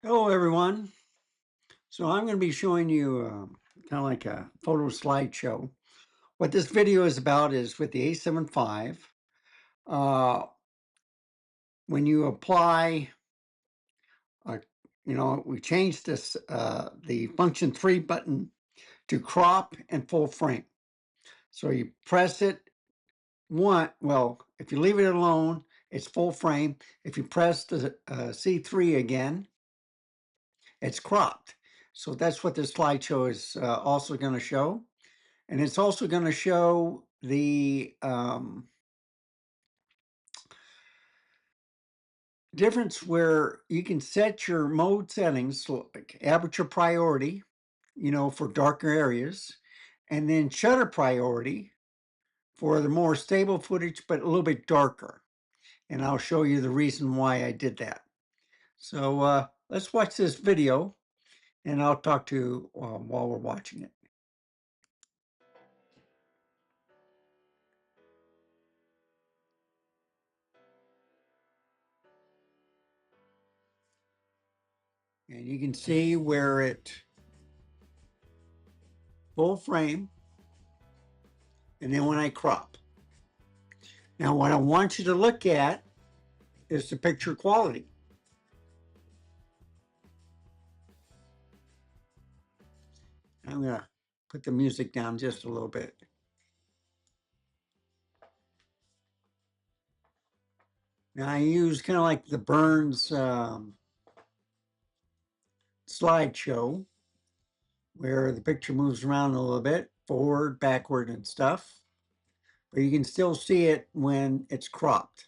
Hello, everyone. So I'm going to be showing you kind of like a photo slideshow. What this video is about is with the A7V, uh, when you apply, uh, we changed this, the function 3 button to crop and full frame. So you press it if you leave it alone, it's full frame. If you press the C3 again, it's cropped. So that's what this slideshow is also going to show. And it's also going to show the difference where you can set your mode settings, like aperture priority, for darker areas, and then shutter priority for the more stable footage, but a little bit darker. And I'll show you the reason why I did that. So let's watch this video, and I'll talk to you while we're watching it. And you can see where it full frame, and then when I crop. Now, what I want you to look at is the picture quality. I'm going to put the music down just a little bit. Now, I use kind of like the Burns slideshow, where the picture moves around a little bit, forward, backward, and stuff. But you can still see it when it's cropped.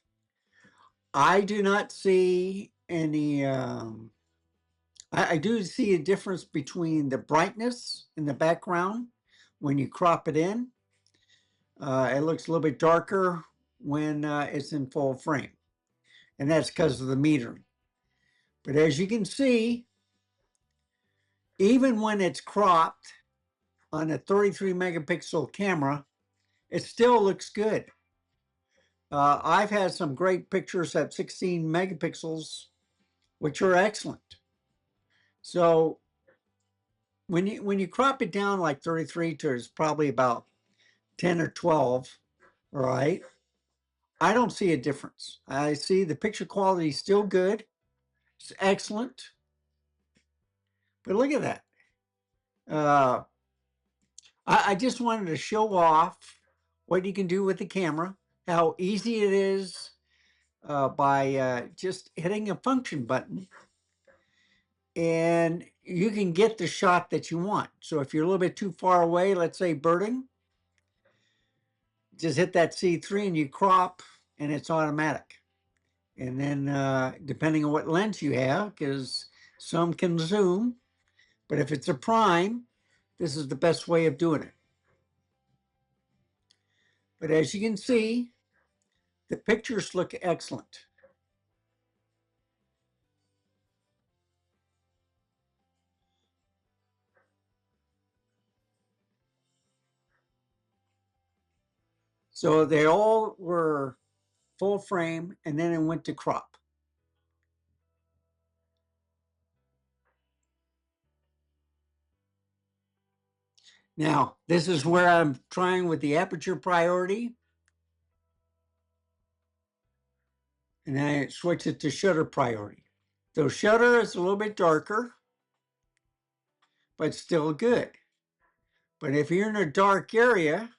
I do not see any, I do see a difference between the brightness in the background when you crop it in. It looks a little bit darker when it's in full frame, and that's because of the metering. But as you can see, even when it's cropped on a 33 megapixel camera, it still looks good. I've had some great pictures at 16 megapixels, which are excellent. So when you crop it down like 33 to it's probably about 10 or 12, all right, I don't see a difference. I see the picture quality is still good. It's excellent. But look at that. Uh, I just wanted to show off what you can do with the camera, how easy it is by just hitting a function button, and you can get the shot that you want. So if you're a little bit too far away, let's say birding, just hit that C3 and you crop, and it's automatic. And then depending on what lens you have, because some can zoom, but if it's a prime, this is the best way of doing it. But as you can see, the pictures look excellent. So they all were full frame, and then it went to crop. Now, this is where I'm trying with the aperture priority. And then I switch it to shutter priority. So shutter is a little bit darker, but still good. But if you're in a dark area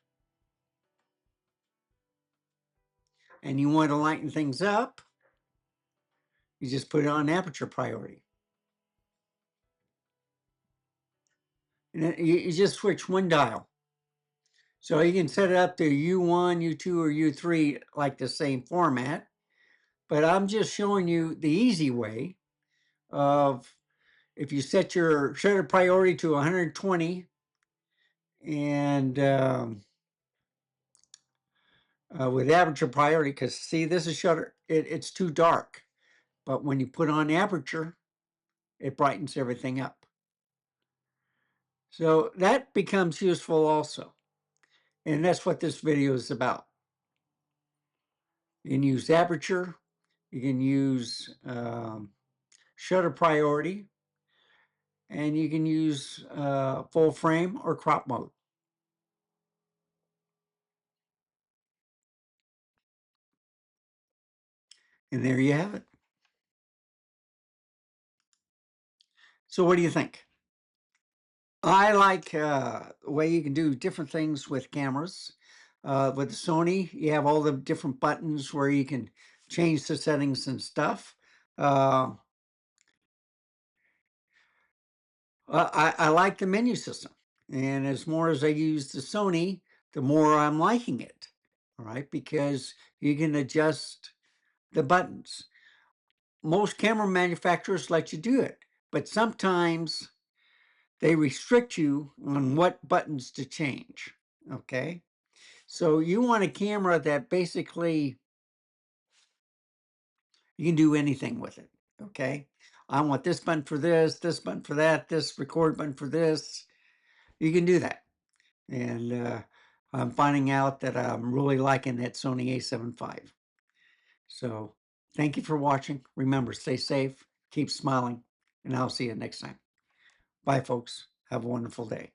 and you want to lighten things up, you just put it on aperture priority. And you just switch one dial. So you can set it up to U1, U2, or U3 like the same format. But I'm just showing you the easy way of if you set your shutter priority to 120 and with aperture priority, because see, this is shutter, it's too dark. But when you put on aperture, it brightens everything up. So that becomes useful also. And that's what this video is about. You can use aperture, you can use shutter priority, and you can use full frame or crop mode. And there you have it. So what do you think? I like the way you can do different things with cameras. With the Sony, you have all the different buttons where you can change the settings and stuff. Uh, I like the menu system. And as more as I use the Sony, the more I'm liking it. All right, because you can adjust the buttons. Most camera manufacturers let you do it, but sometimes they restrict you on what buttons to change. Okay. So you want a camera that basically you can do anything with it. Okay. I want this button for this button for that, this record button for this. You can do that. And I'm finding out that I'm really liking that Sony A7V. So thank you for watching. Remember, stay safe, keep smiling, and I'll see you next time. Bye, folks. Have a wonderful day.